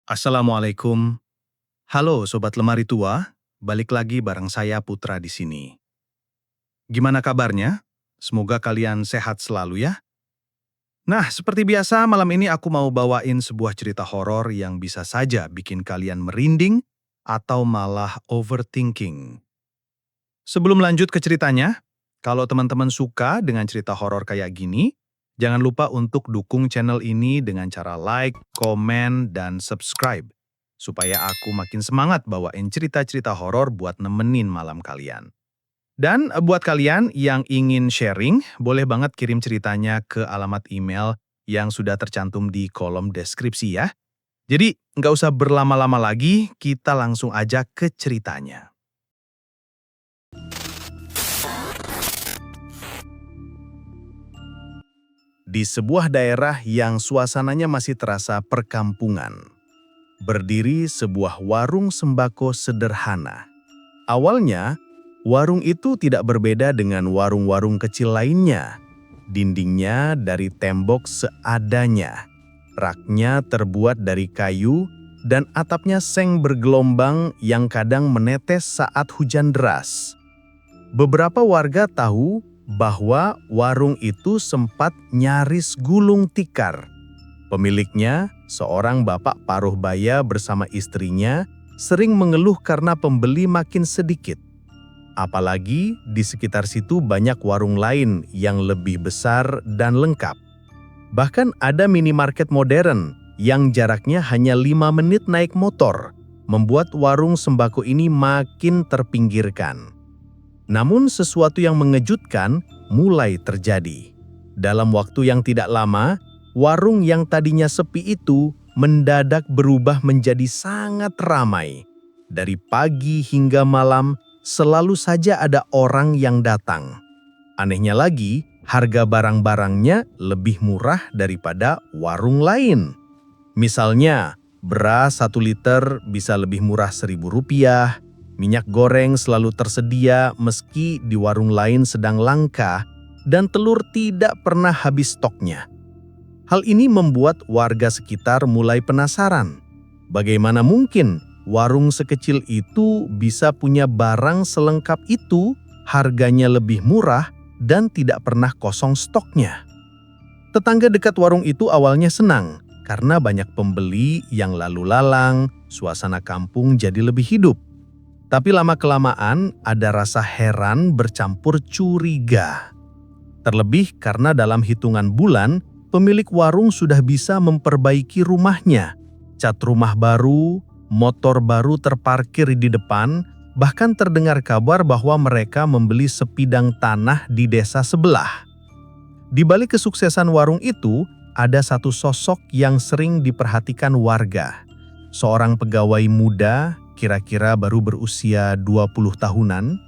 Assalamualaikum. Halo Sobat Lemari Tua, balik lagi bareng saya Putra di sini. Gimana kabarnya? Semoga kalian sehat selalu ya. Nah, seperti biasa malam ini aku mau bawain sebuah cerita horor yang bisa saja bikin kalian merinding atau malah overthinking. Sebelum lanjut ke ceritanya, kalau teman-teman suka dengan cerita horor kayak gini, jangan lupa untuk dukung channel ini dengan cara like, komen, dan subscribe supaya aku makin semangat bawain cerita-cerita horor buat nemenin malam kalian. Dan buat kalian yang ingin sharing, boleh banget kirim ceritanya ke alamat email yang sudah tercantum di kolom deskripsi ya. Jadi, nggak usah berlama-lama lagi, kita langsung aja ke ceritanya. Di sebuah daerah yang suasananya masih terasa perkampungan, berdiri sebuah warung sembako sederhana. Awalnya, warung itu tidak berbeda dengan warung-warung kecil lainnya. Dindingnya dari tembok seadanya, raknya terbuat dari kayu, dan atapnya seng bergelombang yang kadang menetes saat hujan deras. Beberapa warga tahu bahwa warung itu sempat nyaris gulung tikar. Pemiliknya, seorang bapak paruh baya bersama istrinya, sering mengeluh karena pembeli makin sedikit. Apalagi di sekitar situ banyak warung lain yang lebih besar dan lengkap. Bahkan ada minimarket modern yang jaraknya hanya 5 menit naik motor, membuat warung sembako ini makin terpinggirkan. Namun sesuatu yang mengejutkan mulai terjadi. Dalam waktu yang tidak lama, warung yang tadinya sepi itu mendadak berubah menjadi sangat ramai. Dari pagi hingga malam, selalu saja ada orang yang datang. Anehnya lagi, harga barang-barangnya lebih murah daripada warung lain. Misalnya, beras 1 liter bisa lebih murah Rp1.000, minyak goreng selalu tersedia meski di warung lain sedang langka, dan telur tidak pernah habis stoknya. Hal ini membuat warga sekitar mulai penasaran. Bagaimana mungkin warung sekecil itu bisa punya barang selengkap itu, harganya lebih murah, dan tidak pernah kosong stoknya? Tetangga dekat warung itu awalnya senang karena banyak pembeli yang lalu lalang, suasana kampung jadi lebih hidup. Tapi lama-kelamaan ada rasa heran bercampur curiga. Terlebih karena dalam hitungan bulan, pemilik warung sudah bisa memperbaiki rumahnya. Cat rumah baru, motor baru terparkir di depan, bahkan terdengar kabar bahwa mereka membeli sebidang tanah di desa sebelah. Di balik kesuksesan warung itu, ada satu sosok yang sering diperhatikan warga. Seorang pegawai muda, kira-kira baru berusia 20 tahunan,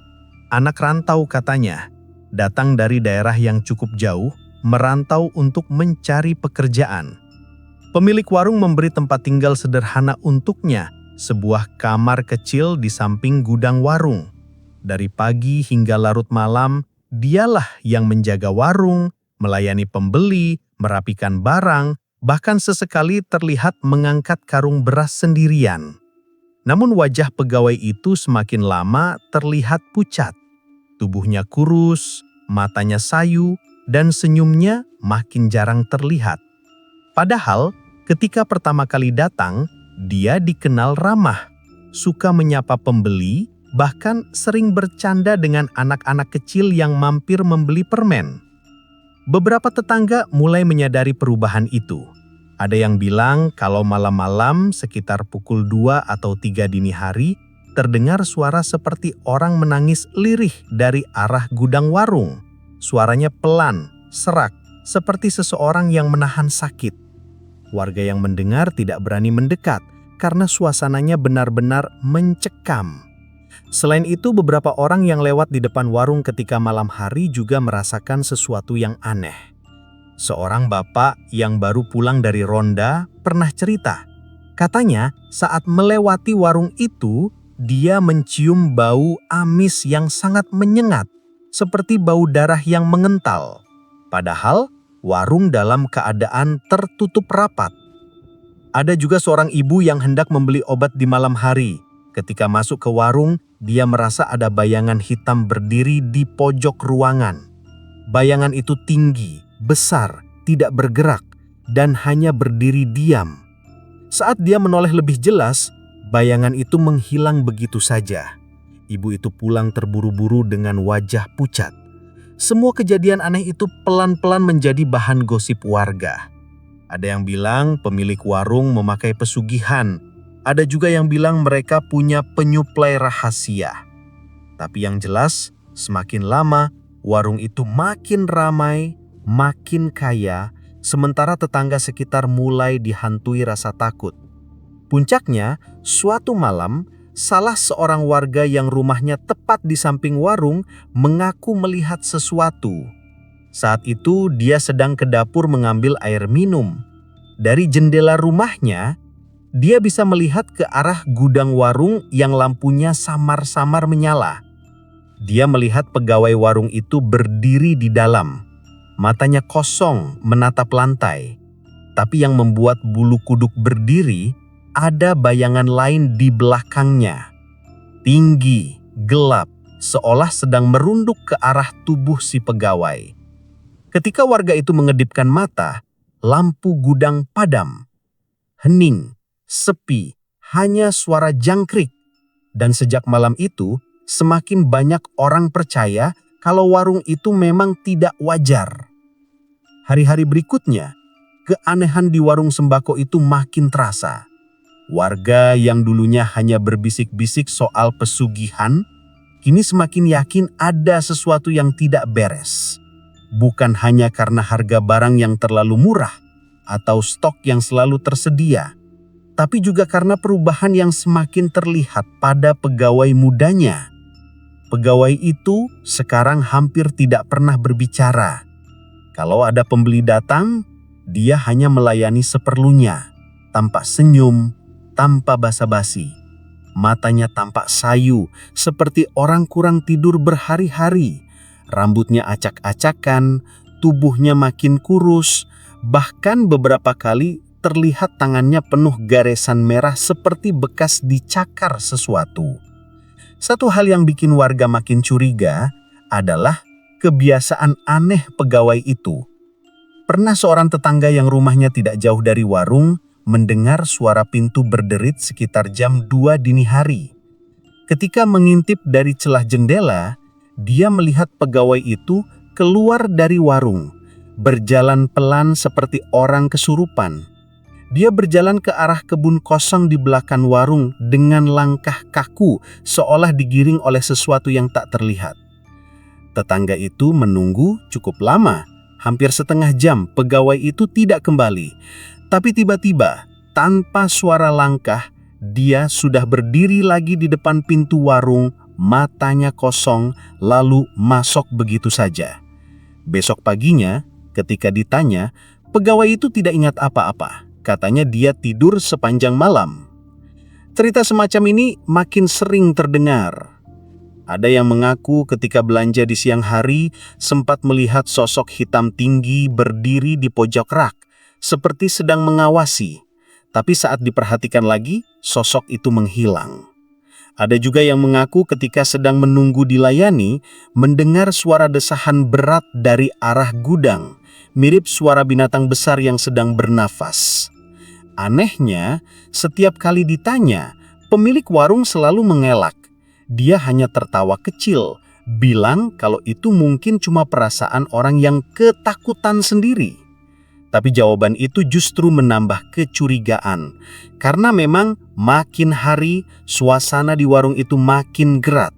anak rantau katanya, datang dari daerah yang cukup jauh, merantau untuk mencari pekerjaan. Pemilik warung memberi tempat tinggal sederhana untuknya, sebuah kamar kecil di samping gudang warung. Dari pagi hingga larut malam, dialah yang menjaga warung, melayani pembeli, merapikan barang, bahkan sesekali terlihat mengangkat karung beras sendirian. Namun wajah pegawai itu semakin lama terlihat pucat. Tubuhnya kurus, matanya sayu, dan senyumnya makin jarang terlihat. Padahal ketika pertama kali datang, dia dikenal ramah, suka menyapa pembeli, bahkan sering bercanda dengan anak-anak kecil yang mampir membeli permen. Beberapa tetangga mulai menyadari perubahan itu. Ada yang bilang kalau malam-malam sekitar pukul 2 atau 3 dini hari, terdengar suara seperti orang menangis lirih dari arah gudang warung. Suaranya pelan, serak, seperti seseorang yang menahan sakit. Warga yang mendengar tidak berani mendekat karena suasananya benar-benar mencekam. Selain itu, beberapa orang yang lewat di depan warung ketika malam hari juga merasakan sesuatu yang aneh. Seorang bapak yang baru pulang dari ronda pernah cerita. Katanya saat melewati warung itu, dia mencium bau amis yang sangat menyengat, seperti bau darah yang mengental. Padahal warung dalam keadaan tertutup rapat. Ada juga seorang ibu yang hendak membeli obat di malam hari. Ketika masuk ke warung, dia merasa ada bayangan hitam berdiri di pojok ruangan. Bayangan itu tinggi, besar, tidak bergerak, dan hanya berdiri diam. Saat dia menoleh lebih jelas, bayangan itu menghilang begitu saja. Ibu itu pulang terburu-buru dengan wajah pucat. Semua kejadian aneh itu pelan-pelan menjadi bahan gosip warga. Ada yang bilang pemilik warung memakai pesugihan. Ada juga yang bilang mereka punya penyuplai rahasia. Tapi yang jelas, semakin lama warung itu makin ramai, makin kaya, sementara tetangga sekitar mulai dihantui rasa takut. Puncaknya, suatu malam, salah seorang warga yang rumahnya tepat di samping warung mengaku melihat sesuatu. Saat itu dia sedang ke dapur mengambil air minum. Dari jendela rumahnya, dia bisa melihat ke arah gudang warung yang lampunya samar-samar menyala. Dia melihat pegawai warung itu berdiri di dalam. Matanya kosong menatap lantai. Tapi yang membuat bulu kuduk berdiri, ada bayangan lain di belakangnya. Tinggi, gelap, seolah sedang merunduk ke arah tubuh si pegawai. Ketika warga itu mengedipkan mata, lampu gudang padam. Hening, sepi, hanya suara jangkrik. Dan sejak malam itu, semakin banyak orang percaya kalau warung itu memang tidak wajar. Hari-hari berikutnya, keanehan di warung sembako itu makin terasa. Warga yang dulunya hanya berbisik-bisik soal pesugihan, kini semakin yakin ada sesuatu yang tidak beres. Bukan hanya karena harga barang yang terlalu murah atau stok yang selalu tersedia, tapi juga karena perubahan yang semakin terlihat pada pegawai mudanya. Pegawai itu sekarang hampir tidak pernah berbicara. Kalau ada pembeli datang, dia hanya melayani seperlunya, tanpa senyum, tanpa basa-basi. Matanya tampak sayu, seperti orang kurang tidur berhari-hari. Rambutnya acak-acakan, tubuhnya makin kurus, bahkan beberapa kali terlihat tangannya penuh garesan merah seperti bekas dicakar sesuatu. Satu hal yang bikin warga makin curiga adalah kebiasaan aneh pegawai itu. Pernah seorang tetangga yang rumahnya tidak jauh dari warung mendengar suara pintu berderit sekitar jam 2 dini hari. Ketika mengintip dari celah jendela, dia melihat pegawai itu keluar dari warung, berjalan pelan seperti orang kesurupan. Dia berjalan ke arah kebun kosong di belakang warung dengan langkah kaku, seolah digiring oleh sesuatu yang tak terlihat. Tetangga itu menunggu cukup lama, hampir setengah jam pegawai itu tidak kembali. Tapi tiba-tiba, tanpa suara langkah, dia sudah berdiri lagi di depan pintu warung, matanya kosong, lalu masuk begitu saja. Besok paginya, ketika ditanya, pegawai itu tidak ingat apa-apa. Katanya dia tidur sepanjang malam. Cerita semacam ini makin sering terdengar. Ada yang mengaku ketika belanja di siang hari sempat melihat sosok hitam tinggi berdiri di pojok rak, seperti sedang mengawasi. Tapi saat diperhatikan lagi, sosok itu menghilang. Ada juga yang mengaku ketika sedang menunggu dilayani, mendengar suara desahan berat dari arah gudang, mirip suara binatang besar yang sedang bernafas. Anehnya, setiap kali ditanya, pemilik warung selalu mengelak. Dia hanya tertawa kecil, bilang kalau itu mungkin cuma perasaan orang yang ketakutan sendiri. Tapi jawaban itu justru menambah kecurigaan, karena memang makin hari suasana di warung itu makin gerat.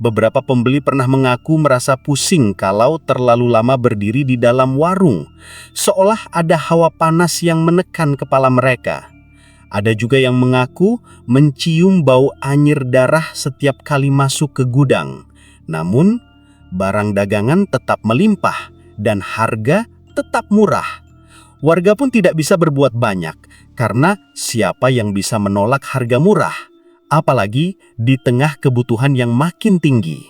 Beberapa pembeli pernah mengaku merasa pusing kalau terlalu lama berdiri di dalam warung, seolah ada hawa panas yang menekan kepala mereka. Ada juga yang mengaku mencium bau anyir darah setiap kali masuk ke gudang. Namun, barang dagangan tetap melimpah dan harga tetap murah. Warga pun tidak bisa berbuat banyak, karena siapa yang bisa menolak harga murah, apalagi di tengah kebutuhan yang makin tinggi.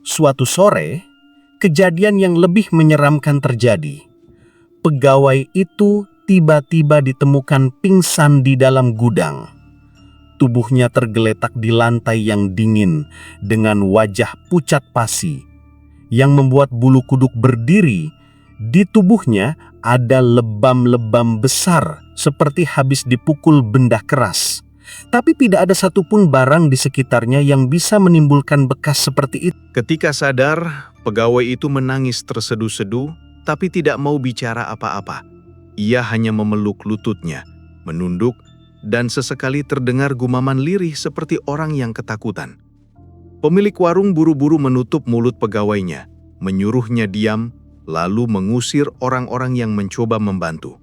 Suatu sore, kejadian yang lebih menyeramkan terjadi. Pegawai itu tiba-tiba ditemukan pingsan di dalam gudang. Tubuhnya tergeletak di lantai yang dingin dengan wajah pucat pasi yang membuat bulu kuduk berdiri. Di tubuhnya ada lebam-lebam besar seperti habis dipukul benda keras. Tapi tidak ada satupun barang di sekitarnya yang bisa menimbulkan bekas seperti itu. Ketika sadar, pegawai itu menangis terseduh-seduh, tapi tidak mau bicara apa-apa. Ia hanya memeluk lututnya, menunduk, dan sesekali terdengar gumaman lirih seperti orang yang ketakutan. Pemilik warung buru-buru menutup mulut pegawainya, menyuruhnya diam, lalu mengusir orang-orang yang mencoba membantu.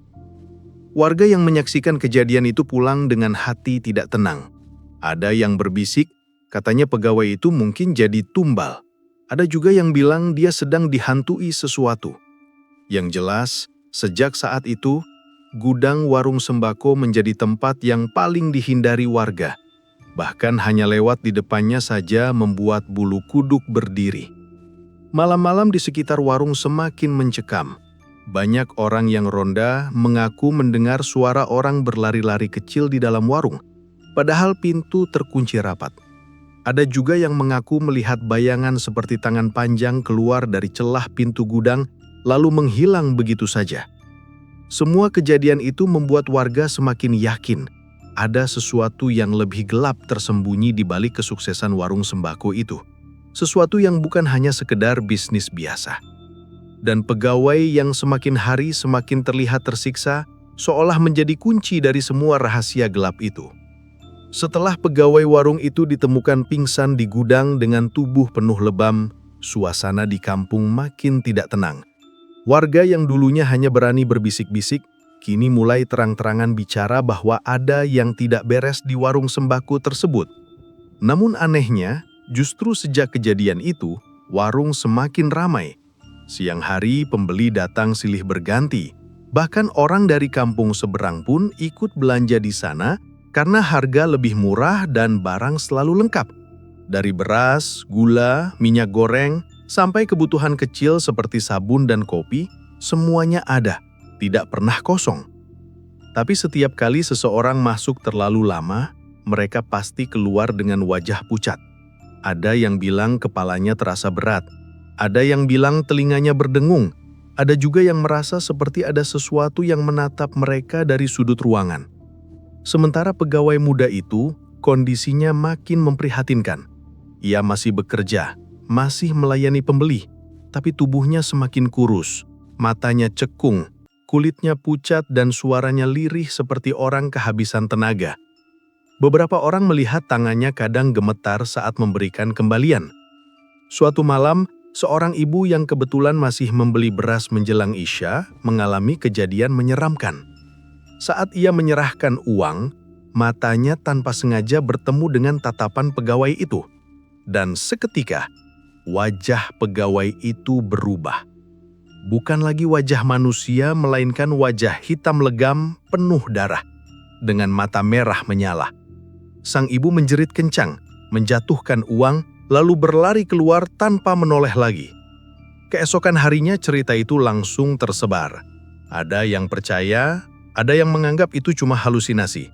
Warga yang menyaksikan kejadian itu pulang dengan hati tidak tenang. Ada yang berbisik, katanya pegawai itu mungkin jadi tumbal. Ada juga yang bilang dia sedang dihantui sesuatu. Yang jelas, sejak saat itu, gudang warung sembako menjadi tempat yang paling dihindari warga. Bahkan hanya lewat di depannya saja membuat bulu kuduk berdiri. Malam-malam di sekitar warung semakin mencekam. Banyak orang yang ronda mengaku mendengar suara orang berlari-lari kecil di dalam warung, padahal pintu terkunci rapat. Ada juga yang mengaku melihat bayangan seperti tangan panjang keluar dari celah pintu gudang, lalu menghilang begitu saja. Semua kejadian itu membuat warga semakin yakin ada sesuatu yang lebih gelap tersembunyi di balik kesuksesan warung sembako itu. Sesuatu yang bukan hanya sekedar bisnis biasa. Dan pegawai yang semakin hari semakin terlihat tersiksa, seolah menjadi kunci dari semua rahasia gelap itu. Setelah pegawai warung itu ditemukan pingsan di gudang dengan tubuh penuh lebam, suasana di kampung makin tidak tenang. Warga yang dulunya hanya berani berbisik-bisik, kini mulai terang-terangan bicara bahwa ada yang tidak beres di warung sembako tersebut. Namun anehnya, justru sejak kejadian itu, warung semakin ramai. Siang hari pembeli datang silih berganti, bahkan orang dari kampung seberang pun ikut belanja di sana karena harga lebih murah dan barang selalu lengkap. Dari beras, gula, minyak goreng, sampai kebutuhan kecil seperti sabun dan kopi, semuanya ada, tidak pernah kosong. Tapi setiap kali seseorang masuk terlalu lama, mereka pasti keluar dengan wajah pucat. Ada yang bilang kepalanya terasa berat. Ada yang bilang telinganya berdengung, ada juga yang merasa seperti ada sesuatu yang menatap mereka dari sudut ruangan. Sementara pegawai muda itu, kondisinya makin memprihatinkan. Ia masih bekerja, masih melayani pembeli, tapi tubuhnya semakin kurus, matanya cekung, kulitnya pucat dan suaranya lirih seperti orang kehabisan tenaga. Beberapa orang melihat tangannya kadang gemetar saat memberikan kembalian. Suatu malam, seorang ibu yang kebetulan masih membeli beras menjelang Isya mengalami kejadian menyeramkan. Saat ia menyerahkan uang, matanya tanpa sengaja bertemu dengan tatapan pegawai itu. Dan seketika, wajah pegawai itu berubah. Bukan lagi wajah manusia, melainkan wajah hitam legam penuh darah, dengan mata merah menyala. Sang ibu menjerit kencang, menjatuhkan uang, lalu berlari keluar tanpa menoleh lagi. Keesokan harinya cerita itu langsung tersebar. Ada yang percaya, ada yang menganggap itu cuma halusinasi.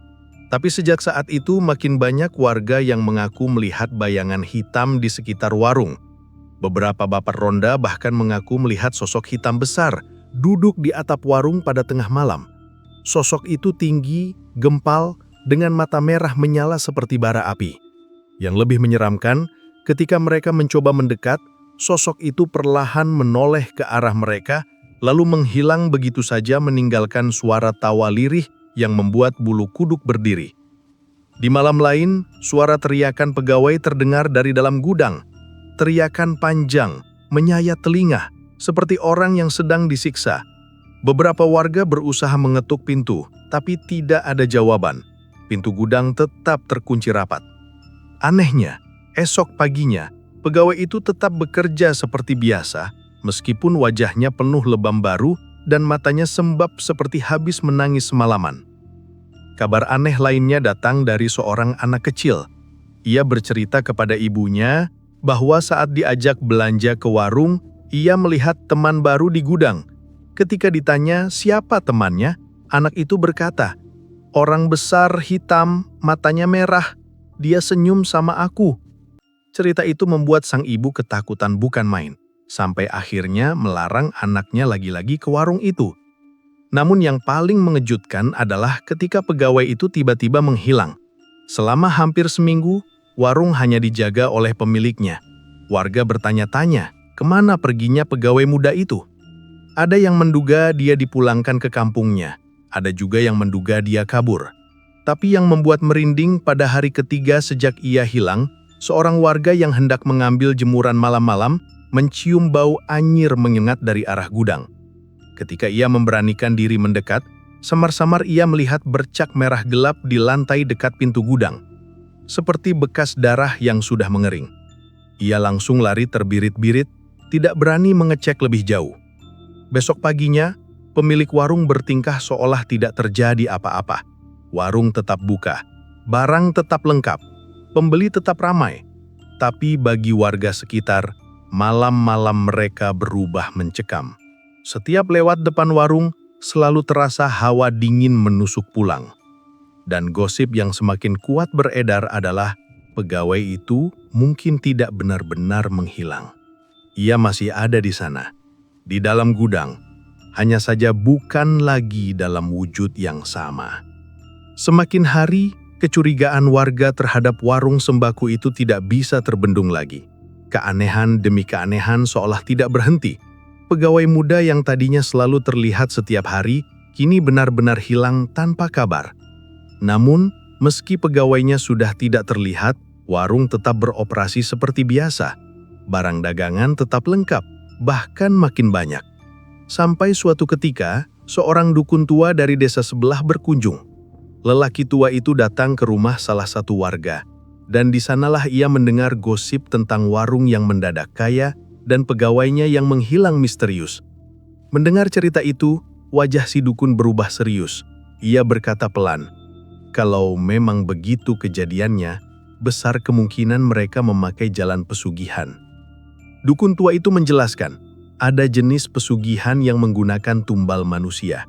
Tapi sejak saat itu makin banyak warga yang mengaku melihat bayangan hitam di sekitar warung. Beberapa bapak ronda bahkan mengaku melihat sosok hitam besar duduk di atap warung pada tengah malam. Sosok itu tinggi, gempal, dengan mata merah menyala seperti bara api. Yang lebih menyeramkan, ketika mereka mencoba mendekat, sosok itu perlahan menoleh ke arah mereka, lalu menghilang begitu saja meninggalkan suara tawa lirih yang membuat bulu kuduk berdiri. Di malam lain, suara teriakan pegawai terdengar dari dalam gudang. Teriakan panjang, menyayat telinga, seperti orang yang sedang disiksa. Beberapa warga berusaha mengetuk pintu, tapi tidak ada jawaban. Pintu gudang tetap terkunci rapat. Anehnya, esok paginya, pegawai itu tetap bekerja seperti biasa, meskipun wajahnya penuh lebam baru dan matanya sembab seperti habis menangis semalaman. Kabar aneh lainnya datang dari seorang anak kecil. Ia bercerita kepada ibunya bahwa saat diajak belanja ke warung, ia melihat teman baru di gudang. Ketika ditanya siapa temannya, Anak itu berkata, "Orang besar hitam, matanya merah, dia senyum sama aku." Cerita itu membuat sang ibu ketakutan bukan main, sampai akhirnya melarang anaknya lagi-lagi ke warung itu. Namun yang paling mengejutkan adalah ketika pegawai itu tiba-tiba menghilang. Selama hampir seminggu, warung hanya dijaga oleh pemiliknya. Warga bertanya-tanya, kemana perginya pegawai muda itu? Ada yang menduga dia dipulangkan ke kampungnya, ada juga yang menduga dia kabur. Tapi yang membuat merinding pada hari ketiga sejak ia hilang, seorang warga yang hendak mengambil jemuran malam-malam mencium bau anyir menyengat dari arah gudang. Ketika ia memberanikan diri mendekat, samar-samar ia melihat bercak merah gelap di lantai dekat pintu gudang, seperti bekas darah yang sudah mengering. Ia langsung lari terbirit-birit, tidak berani mengecek lebih jauh. Besok paginya, pemilik warung bertingkah seolah tidak terjadi apa-apa. Warung tetap buka, barang tetap lengkap, pembeli tetap ramai. Tapi bagi warga sekitar, malam-malam mereka berubah mencekam. Setiap lewat depan warung, selalu terasa hawa dingin menusuk pulang. Dan gosip yang semakin kuat beredar adalah pegawai itu mungkin tidak benar-benar menghilang. Ia masih ada di sana, di dalam gudang, hanya saja bukan lagi dalam wujud yang sama. Semakin hari, kecurigaan warga terhadap warung sembako itu tidak bisa terbendung lagi. Keanehan demi keanehan seolah tidak berhenti. Pegawai muda yang tadinya selalu terlihat setiap hari, kini benar-benar hilang tanpa kabar. Namun, meski pegawainya sudah tidak terlihat, warung tetap beroperasi seperti biasa. Barang dagangan tetap lengkap, bahkan makin banyak. Sampai suatu ketika, seorang dukun tua dari desa sebelah berkunjung. Lelaki tua itu datang ke rumah salah satu warga, dan di sanalah ia mendengar gosip tentang warung yang mendadak kaya dan pegawainya yang menghilang misterius. Mendengar cerita itu, wajah si dukun berubah serius. Ia berkata pelan, "Kalau memang begitu kejadiannya, besar kemungkinan mereka memakai jalan pesugihan." Dukun tua itu menjelaskan, ada jenis pesugihan yang menggunakan tumbal manusia.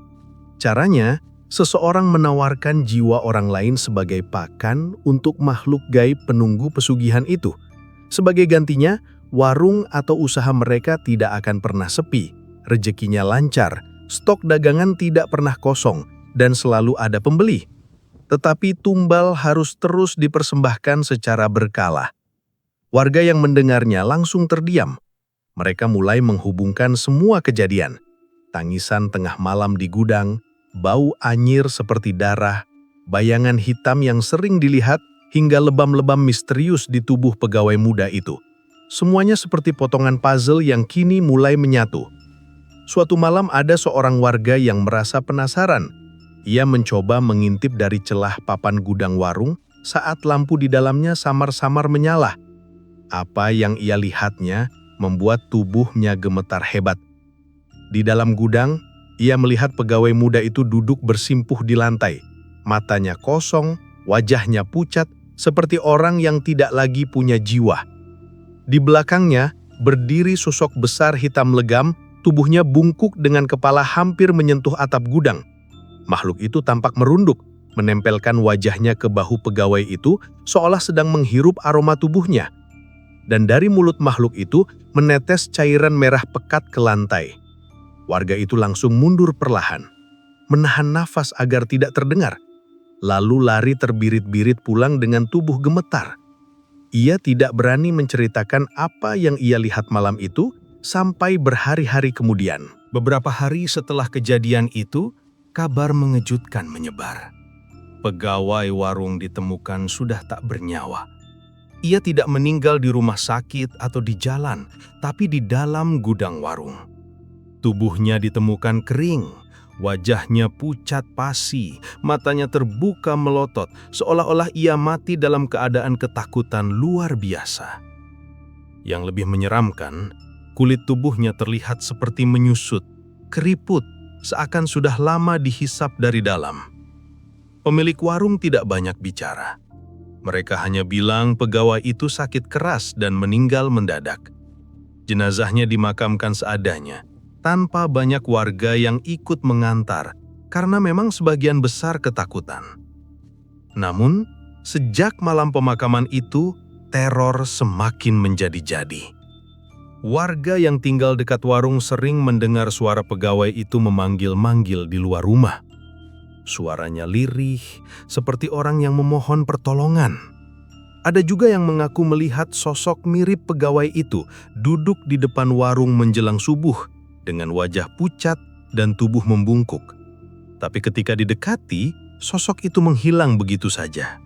Caranya, seseorang menawarkan jiwa orang lain sebagai pakan untuk makhluk gaib penunggu pesugihan itu. Sebagai gantinya, warung atau usaha mereka tidak akan pernah sepi, rezekinya lancar, stok dagangan tidak pernah kosong, dan selalu ada pembeli. Tetapi tumbal harus terus dipersembahkan secara berkala. Warga yang mendengarnya langsung terdiam. Mereka mulai menghubungkan semua kejadian. Tangisan tengah malam di gudang, bau anyir seperti darah, bayangan hitam yang sering dilihat, hingga lebam-lebam misterius di tubuh pegawai muda itu. Semuanya seperti potongan puzzle yang kini mulai menyatu. Suatu malam ada seorang warga yang merasa penasaran. Ia mencoba mengintip dari celah papan gudang warung saat lampu di dalamnya samar-samar menyala. Apa yang ia lihatnya membuat tubuhnya gemetar hebat. Di dalam gudang, ia melihat pegawai muda itu duduk bersimpuh di lantai. Matanya kosong, wajahnya pucat, seperti orang yang tidak lagi punya jiwa. Di belakangnya, berdiri sosok besar hitam legam, tubuhnya bungkuk dengan kepala hampir menyentuh atap gudang. Makhluk itu tampak merunduk, menempelkan wajahnya ke bahu pegawai itu, seolah sedang menghirup aroma tubuhnya. Dan dari mulut makhluk itu, menetes cairan merah pekat ke lantai. Warga itu langsung mundur perlahan, menahan nafas agar tidak terdengar, lalu lari terbirit-birit pulang dengan tubuh gemetar. Ia tidak berani menceritakan apa yang ia lihat malam itu sampai berhari-hari kemudian. Beberapa hari setelah kejadian itu, kabar mengejutkan menyebar. Pegawai warung ditemukan sudah tak bernyawa. Ia tidak meninggal di rumah sakit atau di jalan, tapi di dalam gudang warung. Tubuhnya ditemukan kering, wajahnya pucat pasi, matanya terbuka melotot, seolah-olah ia mati dalam keadaan ketakutan luar biasa. Yang lebih menyeramkan, kulit tubuhnya terlihat seperti menyusut, keriput, seakan sudah lama dihisap dari dalam. Pemilik warung tidak banyak bicara. Mereka hanya bilang pegawai itu sakit keras dan meninggal mendadak. Jenazahnya dimakamkan seadanya, tanpa banyak warga yang ikut mengantar, karena memang sebagian besar ketakutan. Namun, sejak malam pemakaman itu, teror semakin menjadi-jadi. Warga yang tinggal dekat warung sering mendengar suara pegawai itu memanggil-manggil di luar rumah. Suaranya lirih, seperti orang yang memohon pertolongan. Ada juga yang mengaku melihat sosok mirip pegawai itu duduk di depan warung menjelang subuh dengan wajah pucat dan tubuh membungkuk. Tapi ketika didekati, sosok itu menghilang begitu saja.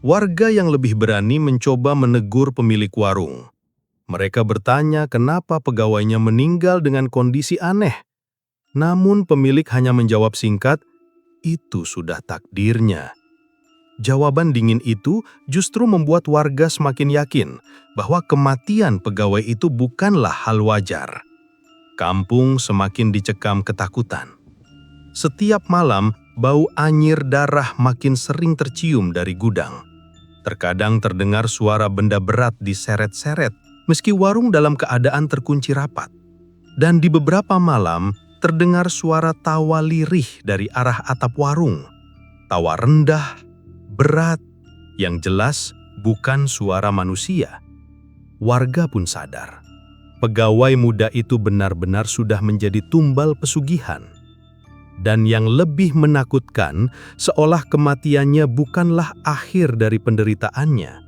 Warga yang lebih berani mencoba menegur pemilik warung. Mereka bertanya kenapa pegawainya meninggal dengan kondisi aneh. Namun pemilik hanya menjawab singkat, "Itu sudah takdirnya." Jawaban dingin itu justru membuat warga semakin yakin bahwa kematian pegawai itu bukanlah hal wajar. Kampung semakin dicekam ketakutan. Setiap malam, bau anyir darah makin sering tercium dari gudang. Terkadang terdengar suara benda berat diseret-seret, meski warung dalam keadaan terkunci rapat. Dan di beberapa malam, terdengar suara tawa lirih dari arah atap warung. Tawa rendah, berat, yang jelas bukan suara manusia. Warga pun sadar, pegawai muda itu benar-benar sudah menjadi tumbal pesugihan. Dan yang lebih menakutkan, seolah kematiannya bukanlah akhir dari penderitaannya.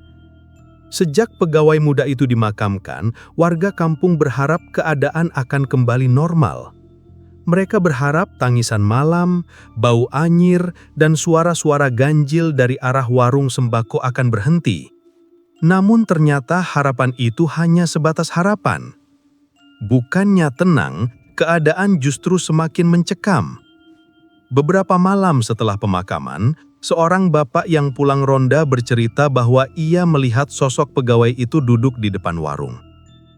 Sejak pegawai muda itu dimakamkan, warga kampung berharap keadaan akan kembali normal. Mereka berharap tangisan malam, bau anyir, dan suara-suara ganjil dari arah warung sembako akan berhenti. Namun ternyata harapan itu hanya sebatas harapan. Bukannya tenang, keadaan justru semakin mencekam. Beberapa malam setelah pemakaman, seorang bapak yang pulang ronda bercerita bahwa ia melihat sosok pegawai itu duduk di depan warung.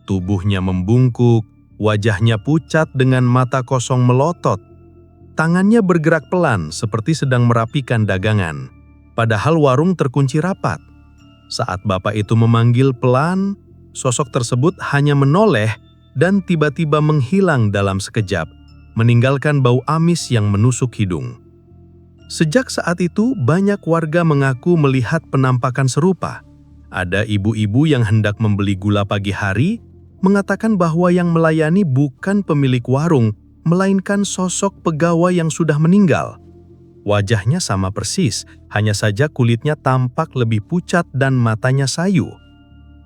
Tubuhnya membungkuk, wajahnya pucat dengan mata kosong melotot. Tangannya bergerak pelan seperti sedang merapikan dagangan, padahal warung terkunci rapat. Saat bapak itu memanggil pelan, sosok tersebut hanya menoleh dan tiba-tiba menghilang dalam sekejap, meninggalkan bau amis yang menusuk hidung. Sejak saat itu, banyak warga mengaku melihat penampakan serupa. Ada ibu-ibu yang hendak membeli gula pagi hari, mengatakan bahwa yang melayani bukan pemilik warung, melainkan sosok pegawai yang sudah meninggal. Wajahnya sama persis, hanya saja kulitnya tampak lebih pucat dan matanya sayu.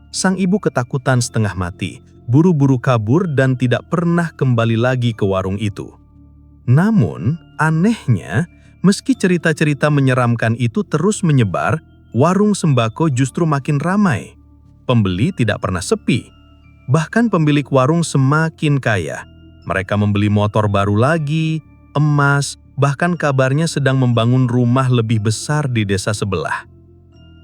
Sang ibu ketakutan setengah mati, buru-buru kabur dan tidak pernah kembali lagi ke warung itu. Namun, anehnya, meski cerita-cerita menyeramkan itu terus menyebar, warung sembako justru makin ramai. Pembeli tidak pernah sepi. Bahkan pemilik warung semakin kaya. Mereka membeli motor baru lagi, emas, bahkan kabarnya sedang membangun rumah lebih besar di desa sebelah.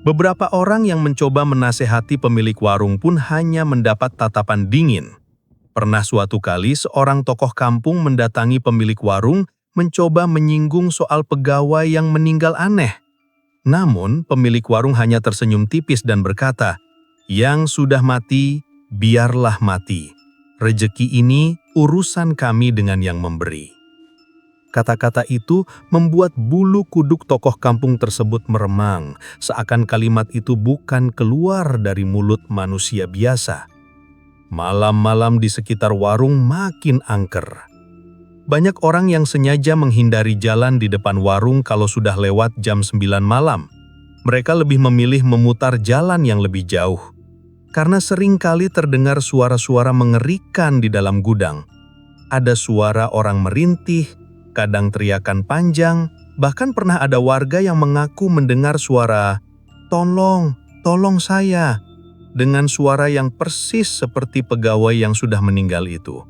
Beberapa orang yang mencoba menasehati pemilik warung pun hanya mendapat tatapan dingin. Pernah suatu kali seorang tokoh kampung mendatangi pemilik warung mencoba menyinggung soal pegawai yang meninggal aneh. Namun pemilik warung hanya tersenyum tipis dan berkata, "Yang sudah mati, biarlah mati. Rejeki ini urusan kami dengan yang memberi." Kata-kata itu membuat bulu kuduk tokoh kampung tersebut meremang, seakan kalimat itu bukan keluar dari mulut manusia biasa. Malam-malam di sekitar warung makin angker. Banyak orang yang sengaja menghindari jalan di depan warung kalau sudah lewat jam 9 malam. Mereka lebih memilih memutar jalan yang lebih jauh. Karena sering kali terdengar suara-suara mengerikan di dalam gudang. Ada suara orang merintih, kadang teriakan panjang, bahkan pernah ada warga yang mengaku mendengar suara, "Tolong, tolong saya," dengan suara yang persis seperti pegawai yang sudah meninggal itu.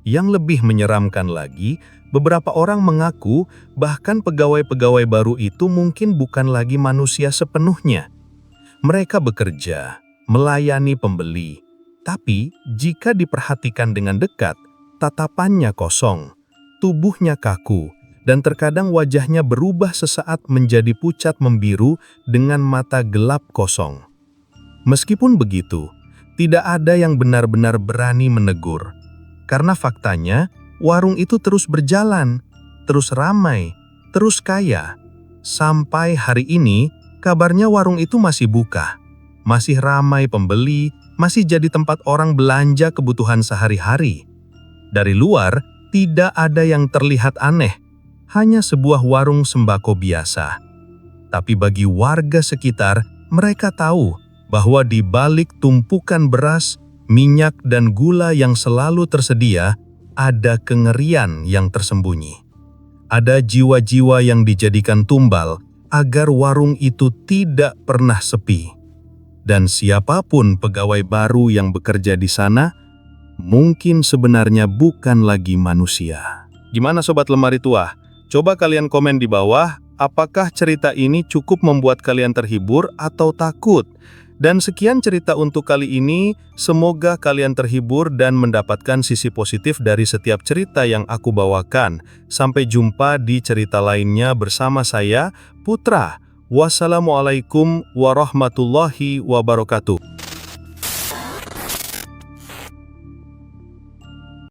Yang lebih menyeramkan lagi, beberapa orang mengaku bahkan pegawai-pegawai baru itu mungkin bukan lagi manusia sepenuhnya. Mereka bekerja, melayani pembeli, tapi jika diperhatikan dengan dekat, tatapannya kosong. Tubuhnya kaku, dan terkadang wajahnya berubah sesaat menjadi pucat membiru dengan mata gelap kosong. Meskipun begitu, tidak ada yang benar-benar berani menegur. Karena faktanya, warung itu terus berjalan. terus ramai, terus kaya. Sampai hari ini, kabarnya warung itu masih buka. Masih ramai pembeli, masih jadi tempat orang belanja kebutuhan sehari-hari. Dari luar, tidak ada yang terlihat aneh, hanya sebuah warung sembako biasa. Tapi bagi warga sekitar, mereka tahu bahwa di balik tumpukan beras, minyak, dan gula yang selalu tersedia, ada kengerian yang tersembunyi. Ada jiwa-jiwa yang dijadikan tumbal agar warung itu tidak pernah sepi. Dan siapapun pegawai baru yang bekerja di sana, mungkin sebenarnya bukan lagi manusia. Gimana Sobat Lemari Tua? Coba kalian komen di bawah, apakah cerita ini cukup membuat kalian terhibur atau takut? Dan sekian cerita untuk kali ini, semoga kalian terhibur dan mendapatkan sisi positif dari setiap cerita yang aku bawakan. Sampai jumpa di cerita lainnya bersama saya, Putra. Wassalamualaikum warahmatullahi wabarakatuh.